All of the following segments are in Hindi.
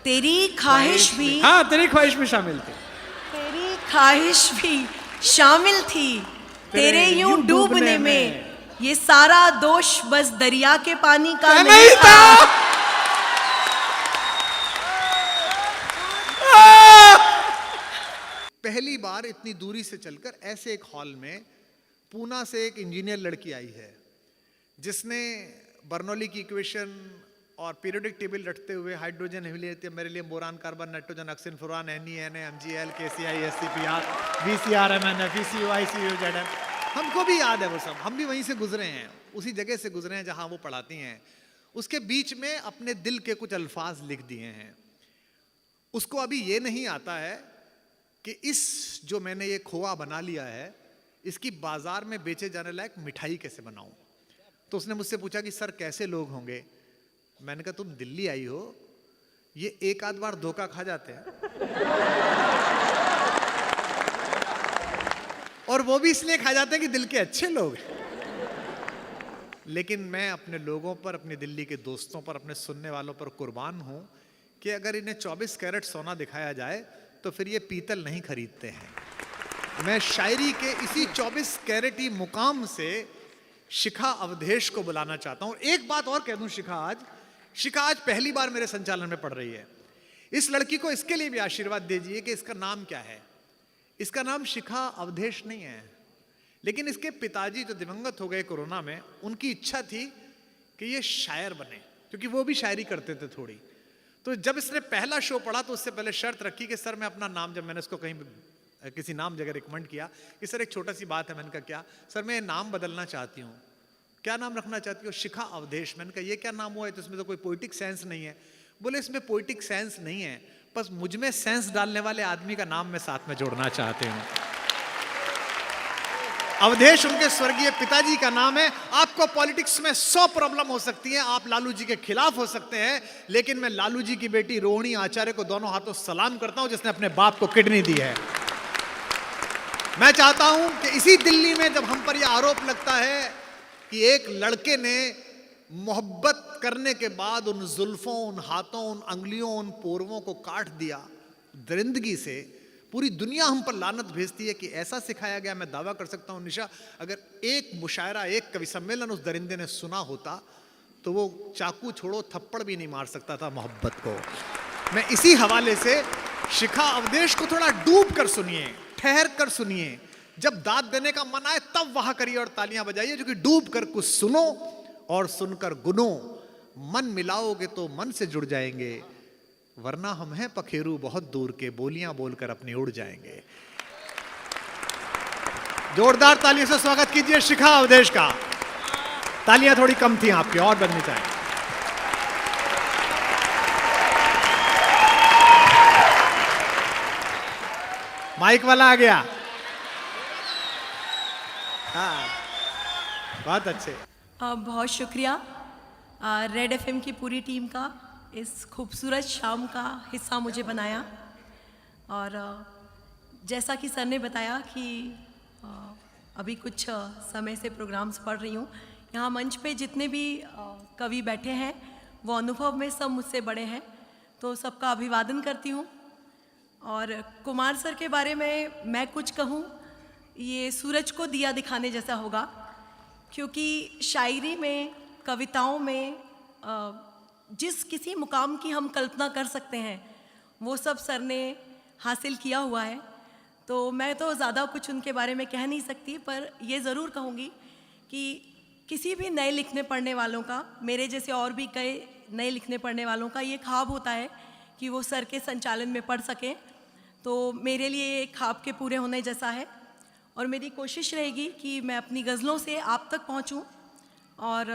तेरी ख्वाहिश भी, हाँ तेरी ख्वाहिश भी शामिल थी, तेरी ख्वाहिश भी शामिल थी तेरे यूं डूबने में, ये सारा दोष बस दरिया के पानी का नहीं था। पहली बार इतनी दूरी से चलकर ऐसे एक हॉल में पूना से एक इंजीनियर लड़की आई है जिसने बर्नौली की इक्वेशन और पीरियोडिक टेबल रटते हुए hydrogen, helium, beryllium, boron, carbon, nitrogen, oxygen, fluorine, Na, MgL, KCl, SCPR, VCr, MnF, ECU, ICU, ZM, हमको भी याद है वो सब, हम भी वहीं से गुजरे हैं, उसी जगह से गुजरे हैं जहां वो पढ़ाती हैं। उसके बीच में अपने दिल के कुछ अल्फाज लिख दिए हैं। उसको अभी ये नहीं आता है कि इस जो मैंने ये खोआ बना लिया है इसकी बाजार में बेचे जाने लायक मिठाई कैसे बनाऊं। तो उसने मुझसे पूछा कि सर कैसे लोग होंगे। मैंने कहा तुम दिल्ली आई हो, ये एक आध बार धोखा खा जाते हैं और वो भी इसलिए खा जाते हैं कि दिल के अच्छे लोग हैं। लेकिन मैं अपने लोगों पर, अपने दिल्ली के दोस्तों पर, अपने सुनने वालों पर कुर्बान हूं कि अगर इन्हें 24 कैरेट सोना दिखाया जाए तो फिर ये पीतल नहीं खरीदते हैं। मैं शायरी के इसी 24 कैरेटी मुकाम से शिखा अवधेश को बुलाना चाहता हूं। एक बात और कह दूं, शिखा आज पहली बार मेरे संचालन में पढ़ रही है। इस लड़की को इसके लिए भी आशीर्वाद दीजिए कि इसका नाम क्या है। इसका नाम शिखा अवधेश नहीं है, लेकिन इसके पिताजी जो दिवंगत हो गए कोरोना में, उनकी इच्छा थी कि ये शायर बने, क्योंकि वो भी शायरी करते थे थोड़ी। तो जब इसने पहला शो पढ़ा तो उससे पहले शर्त रखी कि सर मैं अपना नाम, जब मैंने इसको कहीं किसी नाम जगह रिकमेंड किया कि सर एक छोटा सी बात है, मैंने कहा क्या? सर मैं नाम बदलना चाहती हूँ। क्या नाम रखना चाहती हो? शिखा अवधेश। मैंने कहा ये क्या नाम हुआ है, तो इसमें तो कोई पोइटिक सेंस नहीं है। बोले इसमें पोइटिक सेंस नहीं है, बस मुझ में सेंस डालने वाले आदमी का नाम मैं साथ में जोड़ना चाहती हूँ। अवधेश उनके स्वर्गीय पिताजी का नाम है। आपको पॉलिटिक्स में 100 प्रॉब्लम हो सकती है, आप लालू जी के खिलाफ हो सकते हैं, लेकिन मैं लालू जी की बेटी रोहिणी आचार्य को दोनों हाथों सलाम करता हूं जिसने अपने बाप को किडनी दी है। मैं चाहता हूं कि इसी दिल्ली में जब हम पर यह आरोप लगता है कि एक लड़के ने मोहब्बत करने के बाद उन जुल्फों, उन हाथों, उन अंगुलियों, उन पोरवों को काट दिया दरिंदगी से, पूरी दुनिया हम पर लानत भेजती है कि ऐसा सिखाया गया। मैं दावा कर सकता हूं निशा, अगर एक मुशायरा, एक कवि सम्मेलन उस दरिंदे ने सुना होता तो वो चाकू छोड़ो थप्पड़ भी नहीं मार सकता था मोहब्बत को। मैं इसी हवाले से शिखा अवधेश को थोड़ा डूब कर सुनिए, ठहर कर सुनिए, जब दाद देने का मन आए तब वहां करिए और तालियां बजाइए, जो कि डूब कर कुछ सुनो और सुनकर गुनो। मन मिलाओगे तो मन से जुड़ जाएंगे, वरना हम हैं पखेरू बहुत दूर के, बोलियां बोलकर अपनी उड़ जाएंगे। जोरदार तालियों से स्वागत कीजिए शिखा अवधेश का। तालियां थोड़ी कम थी आपकी, और बननी चाहिए। माइक वाला आ गया। हाँ, बहुत अच्छे। बहुत शुक्रिया रेड एफएम की पूरी टीम का, इस खूबसूरत शाम का हिस्सा मुझे बनाया। और जैसा कि सर ने बताया कि अभी कुछ समय से प्रोग्राम्स पढ़ रही हूँ, यहाँ मंच पे जितने भी कवि बैठे हैं वो अनुभव में सब मुझसे बड़े हैं, तो सबका अभिवादन करती हूँ। और कुमार सर के बारे में मैं कुछ कहूँ, ये सूरज को दिया दिखाने जैसा होगा, क्योंकि शायरी में, कविताओं में जिस किसी मुकाम की हम कल्पना कर सकते हैं वो सब सर ने हासिल किया हुआ है। तो मैं तो ज़्यादा कुछ उनके बारे में कह नहीं सकती, पर ये ज़रूर कहूँगी कि किसी भी नए लिखने पढ़ने वालों का, मेरे जैसे और भी कई नए लिखने पढ़ने वालों का ये ख्वाब होता है कि वो सर के संचालन में पढ़ सकें। तो मेरे लिए ये ख्वाब के पूरे होने जैसा है, और मेरी कोशिश रहेगी कि मैं अपनी गज़लों से आप तक पहुँचूँ और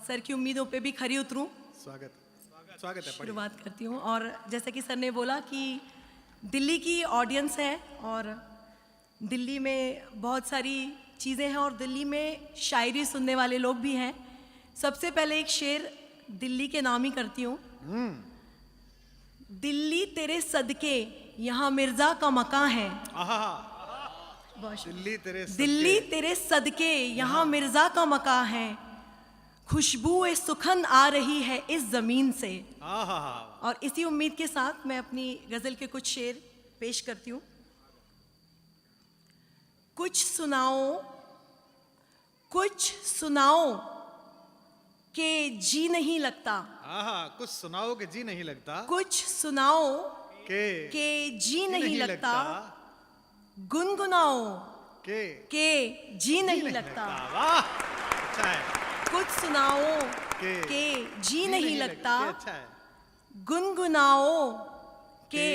सर की उम्मीदों पे भी खरी उतरूँ। स्वागत है। शुरुआत करती हूँ। और जैसे कि सर ने बोला कि दिल्ली की ऑडियंस है और दिल्ली में बहुत सारी चीज़ें हैं और दिल्ली में शायरी सुनने वाले लोग भी हैं। सबसे पहले एक शेर दिल्ली के नाम ही करती हूँ। दिल्ली तेरे सदके यहाँ मिर्ज़ा का मकान है। दिल्ली तेरे सदके यहाँ मिर्ज़ा का मकान है। खुशबू सुखन आ रही है इस जमीन से। आहा, और इसी उम्मीद के साथ मैं अपनी गजल के कुछ शेर पेश करती हूँ। कुछ सुनाओ के जी नहीं लगता। आहा, कुछ सुनाओ के जी नहीं लगता। कुछ सुनाओ के जी नहीं लगता। गुनगुनाओ के जी नहीं लगता। वाह, अच्छा है। कुछ सुनाओ के जी नहीं लगता। अच्छा है। गुनगुनाओ के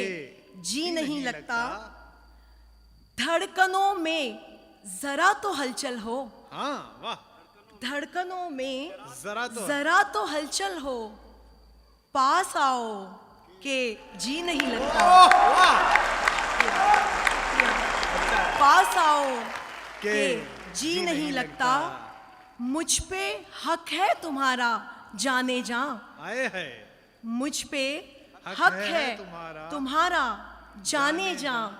जी नहीं लगता। धड़कनों में जरा तो हलचल हो। हाँ, वाह। धड़कनों में जरा तो हलचल हो। पास आओ के जी नहीं लगता। पास आओ के जी नहीं लगता। मुझ पे हक है तुम्हारा जाने जा। आए है। मुझ पे हक है तुम्हारा जाने जा।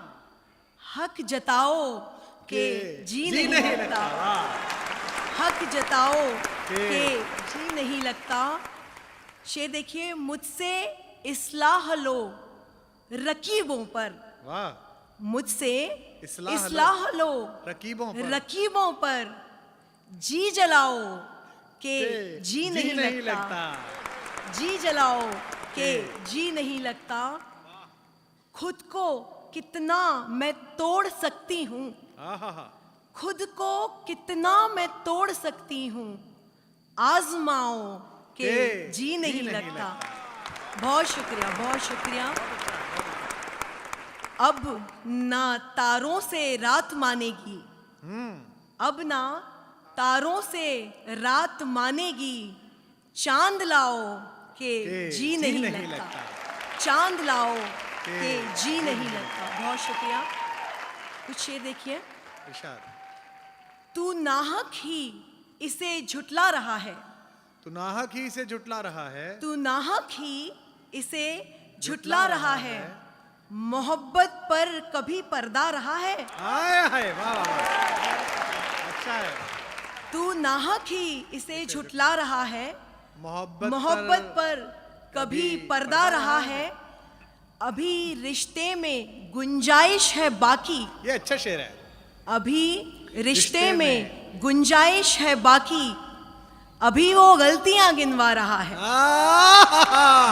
हक जताओ के जी नहीं लगता। हक जताओ के जी नहीं लगता। शेर देखिए। मुझसे इस्लाह लो रकीबों पर। वाह। मुझसे इस्लाह इस्लाह लो रकीबों पर। जी जलाओ के जी नहीं लगता। जी जलाओ के जी नहीं लगता। खुद को कितना मैं तोड़ सकती हूँ। खुद को कितना मैं तोड़ सकती हूँ। आजमाओ के जी नहीं लगता। बहुत शुक्रिया, बहुत शुक्रिया। अब ना तारों से रात मानेगी। अब ना तारों से रात मानेगी। चांद लाओ के जी नहीं लगता। चांद लाओ के जी नहीं लगता। बहुत शुक्रिया। कुछ शेर देखिए। इरशाद। तू नाहक ही इसे झुटला रहा है। तू नाहक ही इसे झुटला रहा है। तू नाहक ही इसे झुटला रहा है। मोहब्बत पर कभी पर्दा रहा है। आए है। वाह वाह, अच्छा है। तू नाहक ही इसे झुटला रहा है। मोहब्बत पर कभी पर्दा रहा है। अभी रिश्ते में गुंजाइश है बाकी। ये अच्छा शेर है। अभी रिश्ते में गुंजाइश है बाकी। अभी वो गलतियां गिनवा रहा है।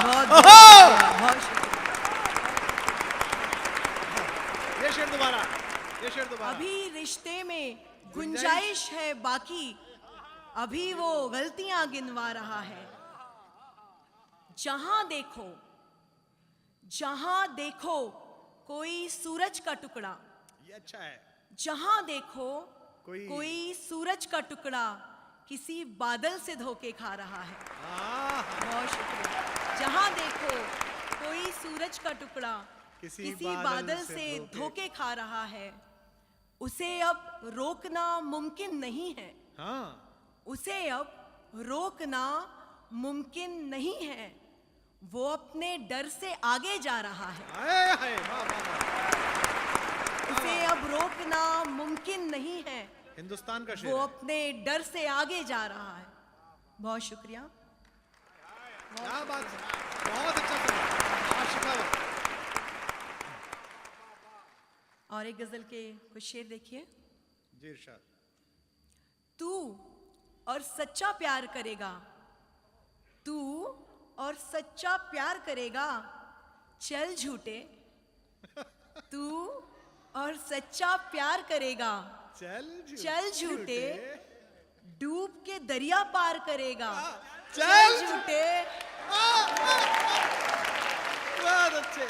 बहुत बहुत शुक्रिया। ये शेर दोबारा। ये शेर दोबारा। अभी रिश्ते में गुंजाइश है बाकी। अभी वो गलतियां गिनवा रहा है। जहां देखो कोई सूरज का टुकड़ा। ये अच्छा है। जहां देखो कोई सूरज का टुकड़ा किसी बादल से धोखे खा रहा है। बहुत शुक्रिया। जहां देखो कोई सूरज का टुकड़ा किसी बादल से धोखे खा रहा है। उसे अब रोकना मुमकिन नहीं है। उसे अब रोकना मुमकिन नहीं है। वो अपने डर से आगे जा रहा है। उसे अब रोकना मुमकिन नहीं है। हिंदुस्तान का शेर वो है। अपने डर से आगे जा रहा है। बहुत शुक्रिया। क्या बात है। बहुत अच्छा सुना। आशिका। और एक गजल के कुछ शेर देखिए। जी इरशाद। तू और सच्चा प्यार करेगा। तू और सच्चा प्यार करेगा। चल झूठे। तू और सच्चा प्यार करेगा। चल झूठे। डूब के दरिया पार करेगा। चल झूठे। बहुत अच्छे।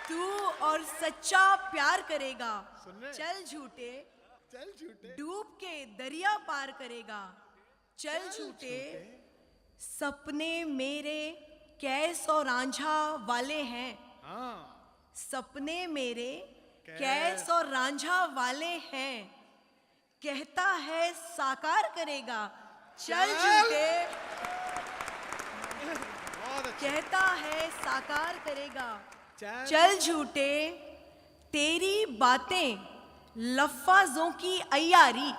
तू और सच्चा प्यार करेगा। चल झूठे। डूब के दरिया पार करेगा। चल झूठे। सपने मेरे कैस और रांझा वाले हैं। सपने मेरे कैस और रांझा वाले हैं। कहता है साकार करेगा। चल झूठे। कहता है साकार करेगा। चल झूठे। तेरी बातें लफ्फाजों की अय्यारी।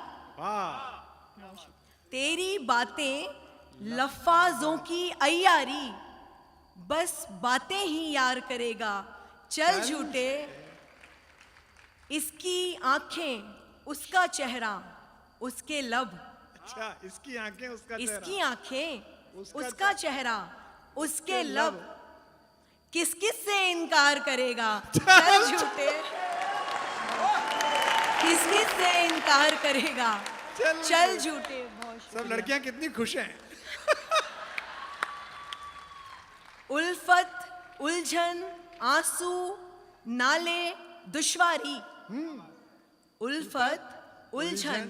तेरी बातें लफ्फाजों की अय्यारी, बस बातें ही यार करेगा, चल झूठे। इसकी आंखें उसका चेहरा, उसके लब, अच्छा, इसकी आंखें उसका इसकी चेहरा। आंखें उसका उसका चेहरा, उसके लब, किस किस से इनकार करेगा, चल झूठे। किस किस से इनकार करेगा, चल झूठे। बहुत सब शुक्रिया। लड़कियां कितनी खुश हैं। उल्फत, उलझन, आंसू, नाले, दुश्वारी। उल्फत, उलझन,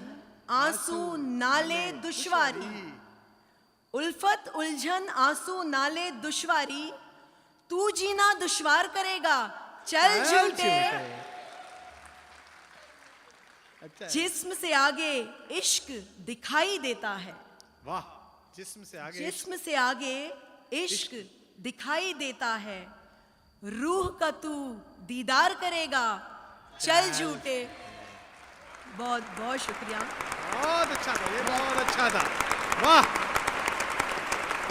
आंसू, नाले, दुश्वारी। उल्फत, उलझन, आंसू, नाले, दुश्वारी, तू जीना दुश्वार करेगा, चल झूठे। अच्छा, जिस्म से आगे इश्क दिखाई देता है, वाह, जिस्म से आगे जिस्म से आगे इश्क दिखाई देता है, रूह का तू दीदार करेगा, चल झूठे। बहुत बहुत शुक्रिया। बहुत अच्छा था, ये बहुत अच्छा था, वाह।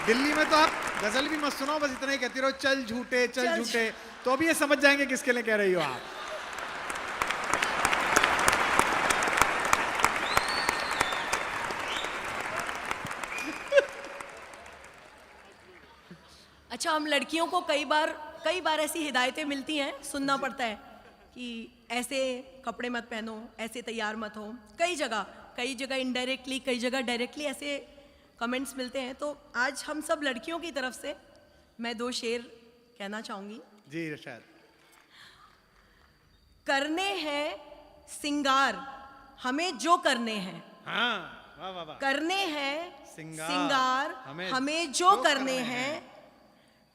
दिल्ली में तो आप गजल भी मत सुनाओ, बस इतना ही कहती रहो, चल झूठे, चल चल झूठे, तो अभी ये समझ जाएंगे किसके लिए कह रही हो आप। अच्छा, हम लड़कियों को कई बार ऐसी हिदायतें मिलती हैं, सुनना पड़ता है कि ऐसे कपड़े मत पहनो, ऐसे तैयार मत हो। कई जगह इनडायरेक्टली, कई जगह डायरेक्टली ऐसे कमेंट्स मिलते हैं। तो आज हम सब लड़कियों की तरफ से मैं 2 शेर कहना चाहूँगी। जी रशाद। करने हैं सिंगार हमें जो करने हैं, हाँ, वाह वाह वाह। करने हैं सिंगार सिंगार हमें जो करने हैं,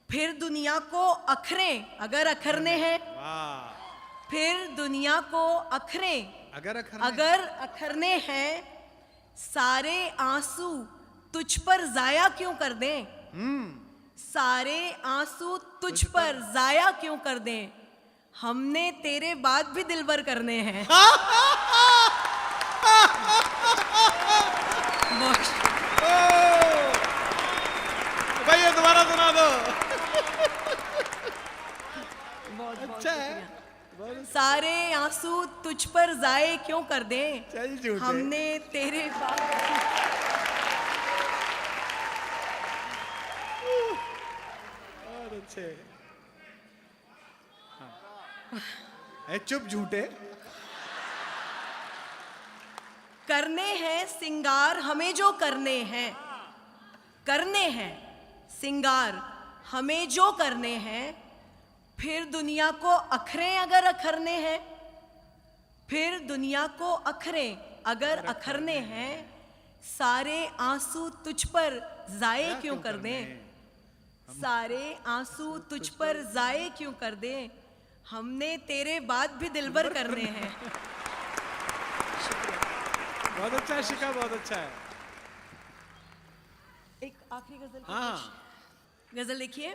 फिर दुनिया को अखरें अगर अखरने हैं, वाह। फिर दुनिया को अखरें अगर अखरने हैं, सारे आंसू तुझ पर जाया क्यों कर दें, सारे आंसू तुझ पर जाया क्यों कर दें, हमने तेरे बाद भी दिलबर करने हैं। भाई ये दोबारा सुना दो। अच्छा है। सारे आंसू तुझ पर जाए क्यों कर दें, चल झूठे। हमने तेरे बाद। और अच्छे। हाँ। चुप झूठे। करने हैं सिंगार हमें जो करने हैं, करने हैं सिंगार हमें जो करने हैं, फिर दुनिया को अखरें अगर अखरने हैं, फिर दुनिया को अखरें अगर अखरने हैं, सारे आंसू तुझ पर जाए क्यों कर दें, सारे आंसू तुझ पर जाए क्यों कर दें, हमने तेरे बाद भी दिलबर करने हैं। बहुत अच्छा है शिखा, बहुत अच्छा है। एक आखिरी गजल। हाँ, गजल देखिए,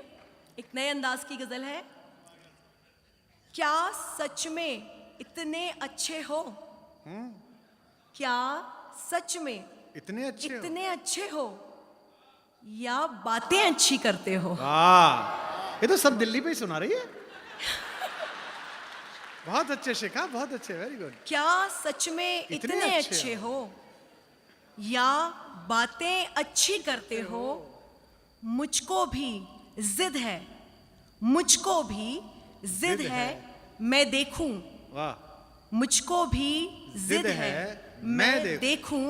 एक नए अंदाज की गजल है। क्या सच में इतने अच्छे हो, क्या सच में इतने अच्छे हो या बातें अच्छी करते हो। वाह, ये तो सब दिल्ली पे ही सुना रही है। बहुत अच्छे शिखा, बहुत अच्छे, वेरी गुड। क्या सच में इतने अच्छे हो या बातें अच्छी करते हो, मुझको भी जिद है, मुझको भी जिद है मैं देखूं, वाह। मुझको भी जिद है मैं देखूं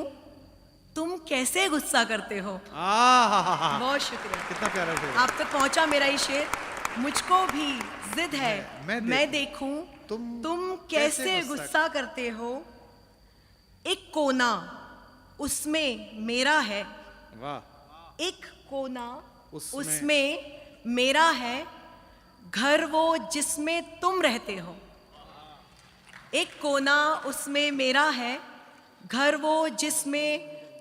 तुम कैसे गुस्सा करते हो। बहुत शुक्रिया, कितना प्यारा शेर। आप तक पहुंचा मेरा ये शेर। मुझको भी जिद है मैं देखूं तुम कैसे गुस्सा करते हो। एक कोना उसमें मेरा है, वाह। एक कोना उसमें मेरा है, घर वो जिसमें तुम रहते हो। एक कोना उसमें मेरा है, घर वो जिसमें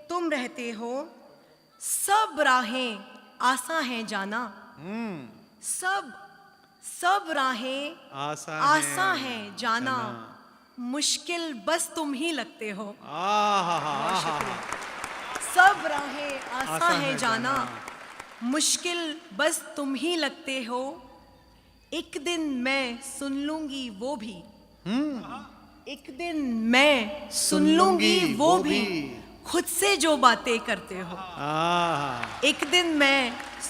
तुम रहते हो। सब राहें आसा हैं जाना, सब राहें आसा हैं जाना, मुश्किल बस तुम ही लगते हो। सब राहें आसान आसान है है जाना, जाना। मुश्किल बस तुम ही लगते हो, एक दिन मैं सुन लूंगी वो भी, एक दिन मैं सुन लूंगी वो भी, खुद से जो बातें करते हो। एक दिन मैं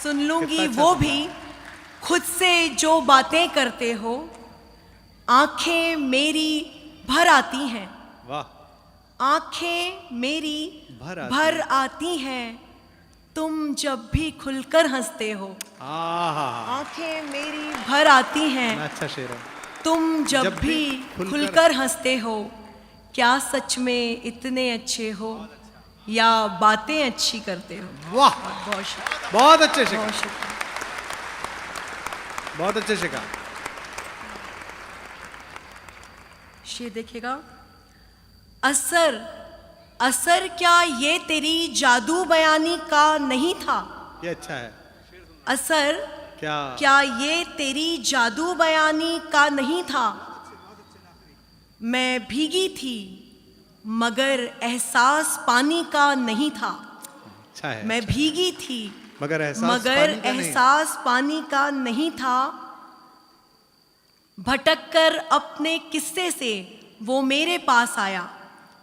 सुन लूंगी कितना अच्छा वो सुना। भी, खुद से जो बातें करते हो। आंखें मेरी भर आती हैं, वाह, आंखें मेरी भर भर आती हैं, तुम जब भी खुलकर हंसते हो। आहा, आंखें मेरी भर आती हैं, अच्छा शेर है। तुम जब जब भी भी खुलकर हंसते हो। क्या सच में इतने अच्छे हो या बातें अच्छी करते हो? वाह, बहुत शुक्रिया, बहुत अच्छे शिका, बहुत शुक्रिया। बहुत अच्छे शिका। शेर देखिएगा। असर असर क्या ये तेरी जादू बयानी का नहीं था? ये अच्छा है। असर क्या क्या ये तेरी जादू बयानी का नहीं था? मैं भीगी थी मगर एहसास पानी का नहीं था। अच्छा है। मैं भीगी थी मगर एहसास मगर पानी का नहीं। एहसास पानी का नहीं था। भटक कर अपने किस्से से वो मेरे पास आया।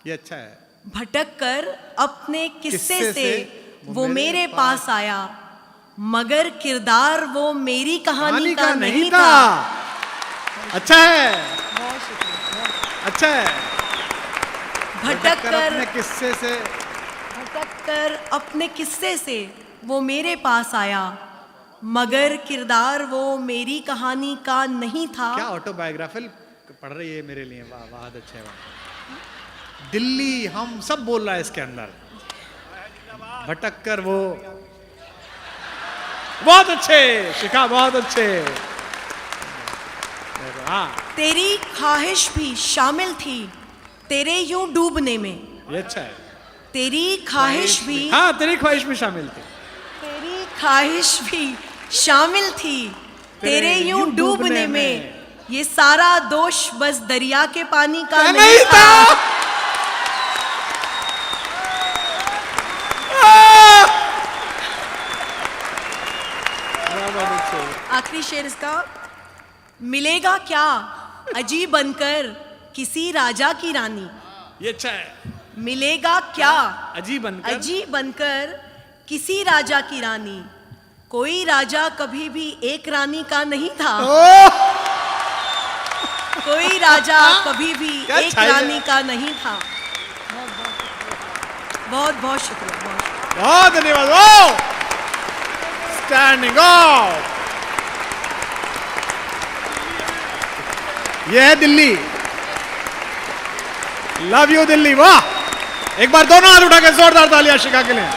ये अच्छा है। भटक कर अपने किस्से किस्से से से वो मेरे पास आया, मगर किरदार वो मेरी कहानी कहानी का का नहीं था। अच्छा है, बहुत शुक्रिया। अच्छा है। भटक कर अपने किस्से से भटक कर अपने किस्से से वो मेरे पास आया, मगर किरदार वो मेरी कहानी का नहीं था। क्या ऑटोबायोग्राफिकल पढ़ रही है मेरे लिए। वाह, बहुत अच्छे है। वाह, दिल्ली हम सब बोल रहा है इसके अंदर। भटक कर वो, बहुत अच्छे शिखा, बहुत अच्छे। हाँ, तेरी ख्वाहिश भी शामिल थी तेरे यूं डूबने में। ये अच्छा है। तेरी ख्वाहिश भी, हाँ, तेरी ख्वाहिश में शामिल थी। तेरी ख्वाहिश भी शामिल थी तेरे यूं डूबने में। ये सारा दोष बस दरिया के पानी का नहीं था। आखिरी शेर इसका। मिलेगा क्या अजीब बनकर किसी राजा की रानी? ये अच्छा है। मिलेगा क्या अजीब बनकर अजीब बनकर किसी राजा की रानी? कोई राजा कभी भी एक रानी का नहीं था। कोई राजा कभी भी क्या एक छाई है। रानी का नहीं था। बहुत बहुत शुक्रिया, बहुत शुक्रिया। बहुत धन्यवाद। Standing of. ये है दिल्ली। Love you Delhi. वाह, एक बार दोनों हाथ उठा के जोरदार तालियां शिखा के लिए।